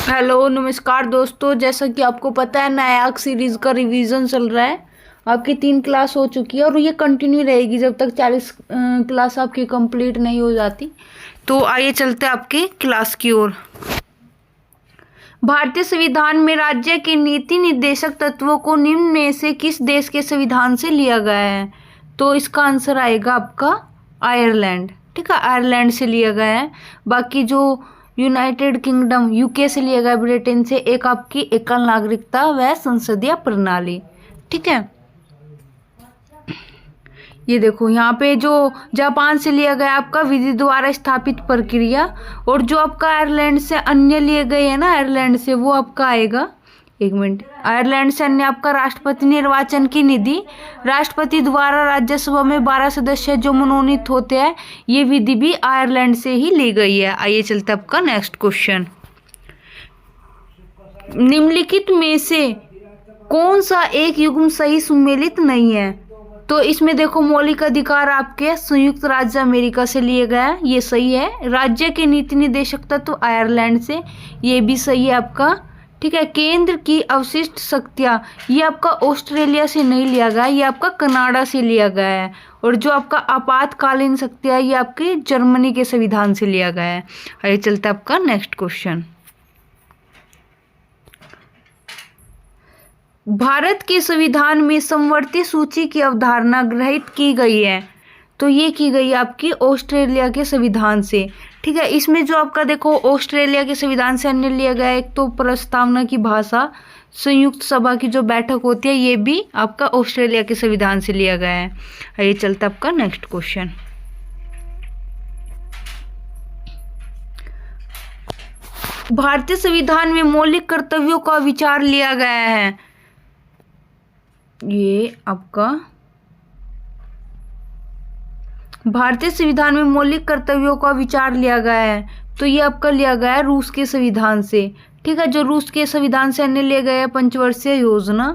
Hello नमस्कार दोस्तों, जैसा कि आपको पता है नायाक सीरीज का रिवीजन चल रहा है। आपकी 3 क्लास हो चुकी है और ये कंटिन्यू रहेगी जब तक 40 क्लास आपकी कंप्लीट नहीं हो जाती। तो आइए चलते हैं आपके क्लास की ओर। भारतीय संविधान में राज्य के नीति निर्देशक तत्वों को निम्न में से किस देश के संविधान से लिया गया है? तो इसका आंसर आएगा आपका आयरलैंड। ठीक है, आयरलैंड से लिया गया है। बाकी जो यूनाइटेड किंगडम यूके से लिया गया, ब्रिटेन से। एक आपकी एकल नागरिकता व संसदीय प्रणाली। ठीक है, ये देखो यहाँ पे जो जापान से लिया गया आपका विधि द्वारा स्थापित प्रक्रिया, और जो आपका आयरलैंड से अन्य लिए गए हैं ना, आयरलैंड से, वो आपका आएगा, एक मिनट, आयरलैंड से अन्य आपका राष्ट्रपति निर्वाचन की निधि। राष्ट्रपति द्वारा राज्यसभा में 12 सदस्य जो मनोनीत होते हैं, ये विधि भी आयरलैंड से ही ली गई है। आइए चलते आपका नेक्स्ट क्वेश्चन। निम्नलिखित में से कौन सा एक युग्म सही सुमेलित नहीं है? तो इसमें देखो, मौलिक अधिकार आपके संयुक्त राज्य अमेरिका से लिए गया है, ये सही है। राज्य के नीति निर्देशक तत्व आयरलैंड से, ये भी सही है आपका। ठीक है, केंद्र की अवशिष्ट शक्तियाँ, ये आपका ऑस्ट्रेलिया से नहीं लिया गया, ये आपका कनाडा से लिया गया है। और जो आपका आपातकालीन शक्तियाँ, ये आपके जर्मनी के संविधान से लिया गया है। आइए चलते आपका नेक्स्ट क्वेश्चन। भारत के संविधान में समवर्ती सूची की अवधारणा ग्रहित की गई है, तो ये की गई आपकी ऑस्ट्रेलिया के संविधान से। ठीक है, इसमें जो आपका देखो ऑस्ट्रेलिया के संविधान से अन्य लिया गया, एक तो प्रस्तावना की भाषा, संयुक्त सभा की जो बैठक होती है, ये भी आपका ऑस्ट्रेलिया के संविधान से लिया गया है। आइए चलता आपका नेक्स्ट क्वेश्चन। भारतीय संविधान में मौलिक कर्तव्यों का विचार लिया गया है, ये आपका भारतीय संविधान में मौलिक कर्तव्यों का विचार लिया गया है, तो ये आपका लिया गया है रूस के संविधान से। ठीक है, जो रूस के संविधान से अन्य लिए गए पंचवर्षीय योजना।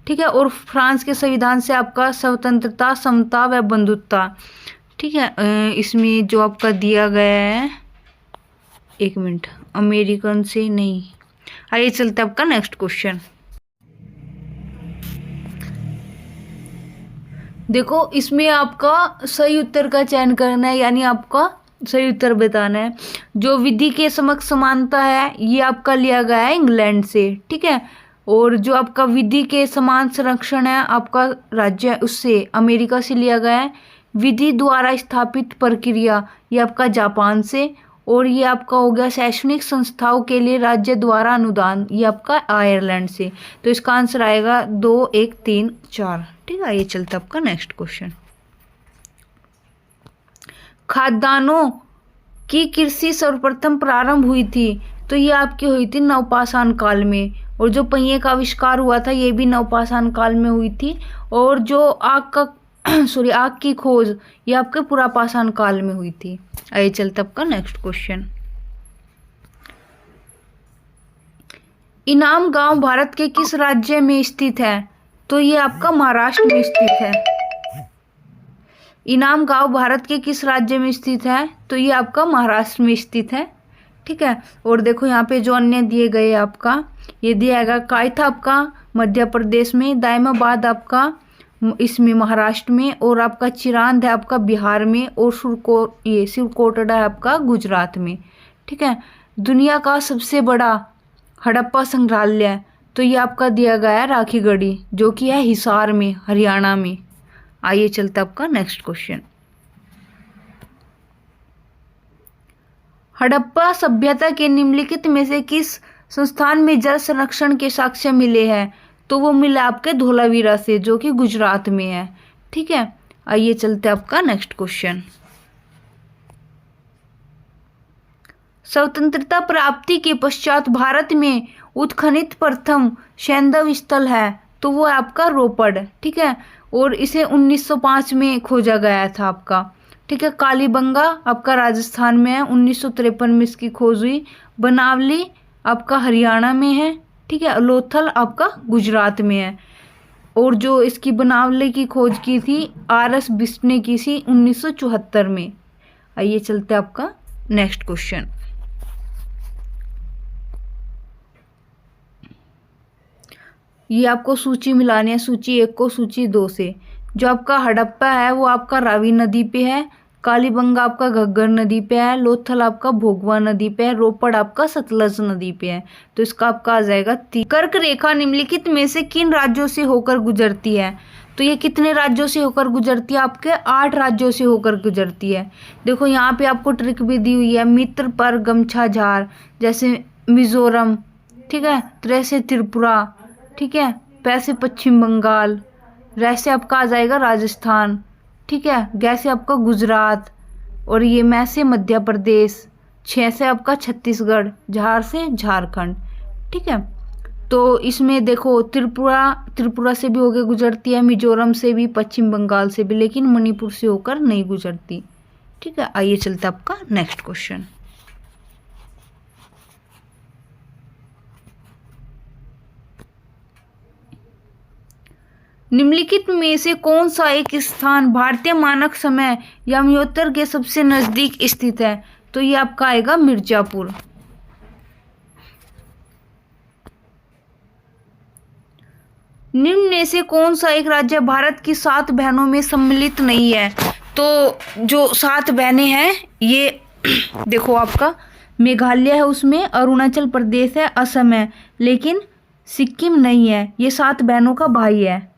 ठीक है, और फ्रांस के संविधान से आपका स्वतंत्रता, समता व बंधुत्ता। ठीक है, इसमें जो आपका दिया गया है, एक मिनट, अमेरिकन से नहीं। आइए चलते आपका नेक्स्ट क्वेश्चन। देखो, इसमें आपका सही उत्तर का चयन करना है, यानी आपका सही उत्तर बताना है। जो विधि के समक्ष समानता है, ये आपका लिया गया है इंग्लैंड से। ठीक है, और जो आपका विधि के समान संरक्षण है आपका राज्य, उससे अमेरिका से लिया गया है। विधि द्वारा स्थापित प्रक्रिया, ये आपका जापान से। और ये आपका हो गया शैक्षणिक संस्थाओं के लिए राज्य द्वारा अनुदान, ये आपका आयरलैंड से। तो इसका आंसर आएगा 2, 1, 3, 4। ठीक है, ये चलता आपका नेक्स्ट क्वेश्चन। खाद्यान्नों की कृषि सर्वप्रथम प्रारंभ हुई थी, तो ये आपकी हुई थी नवपाषाण काल में। और जो पहिए का आविष्कार हुआ था, ये भी नवपाषाण काल में हुई थी। और जो आग का आग की खोज, ये आपके पुरापाषाण काल में हुई थी। आइए चलते आपका नेक्स्ट क्वेश्चन। इनाम गांव भारत के किस राज्य में स्थित है? तो ये आपका महाराष्ट्र में स्थित है। इनाम गांव भारत के किस राज्य में स्थित है? तो ये आपका महाराष्ट्र में स्थित है। ठीक है, और देखो यहाँ पे जो अन्य दिए गए आपका, ये दिया गया कायथा आपका मध्य प्रदेश में, दायमाबाद आपका इसमें महाराष्ट्र में, और आपका चिरांद है आपका बिहार में, और सिरकोटड़ा है आपका गुजरात में। ठीक है, दुनिया का सबसे बड़ा हड़प्पा संग्रहालय, तो ये आपका दिया गया है राखीगढ़ी, जो कि है हिसार में, हरियाणा में। आइए चलते आपका नेक्स्ट क्वेश्चन। हड़प्पा सभ्यता के निम्नलिखित में से किस संस्थान में जल संरक्षण के साक्ष्य मिले हैं? तो वो मिला आपके धोलावीरा से, जो कि गुजरात में है। ठीक है, आइए चलते आपका नेक्स्ट क्वेश्चन। स्वतंत्रता प्राप्ति के पश्चात भारत में उत्खनित प्रथम सैंधव स्थल है, तो वो आपका रोपड़। ठीक है, और इसे 1905 में खोजा गया था आपका। ठीक है, कालीबंगा आपका राजस्थान में है, 1953 में इसकी खोज हुई। बनावली आपका हरियाणा में है। ठीक है, लोथल आपका गुजरात में है। और जो इसकी बनावली की खोज की थी RS बिष्ट ने की थी 1974 में। आइए चलते आपका नेक्स्ट क्वेश्चन। ये आपको सूची मिलानी है, सूची 1 को सूची 2 से। जो आपका हड़प्पा है वो आपका रावी नदी पे है, कालीबंगा आपका घग्गर नदी पे है, लोथल आपका भोगवा नदी पे है, रोपड़ आपका सतलज नदी पे है। तो इसका आपका आ जाएगा कर्क रेखा निम्नलिखित में से किन राज्यों से होकर गुजरती है? तो ये कितने राज्यों से होकर गुजरती है? आपके 8 राज्यों से होकर गुजरती है। देखो यहाँ पे आपको ट्रिक भी दी हुई है, मित्र पर गमछा झार, जैसे मिजोरम, ठीक है, त्रै त्रिपुरा, ठीक है, पैसे पश्चिम बंगाल, रैसे आपका आ जाएगा राजस्थान, ठीक है, गैसे आपका गुजरात, और ये मैं से मध्य प्रदेश, 6 से आपका छत्तीसगढ़, झार से झारखंड, ठीक है। तो इसमें देखो त्रिपुरा से भी होकर गुजरती है, मिजोरम से भी, पश्चिम बंगाल से भी, लेकिन मणिपुर से होकर नहीं गुजरती, ठीक है। आइए चलते आपका नेक्स्ट क्वेश्चन। निम्नलिखित में से कौन सा एक स्थान भारतीय मानक समय याम्योत्तर के सबसे नजदीक स्थित है? तो ये आपका आएगा मिर्जापुर। निम्न में से कौन सा एक राज्य भारत की 7 बहनों में सम्मिलित नहीं है? तो जो 7 बहनें हैं ये देखो आपका मेघालय है, उसमें अरुणाचल प्रदेश है, असम है, लेकिन सिक्किम नहीं है। ये 7 बहनों का भाई है।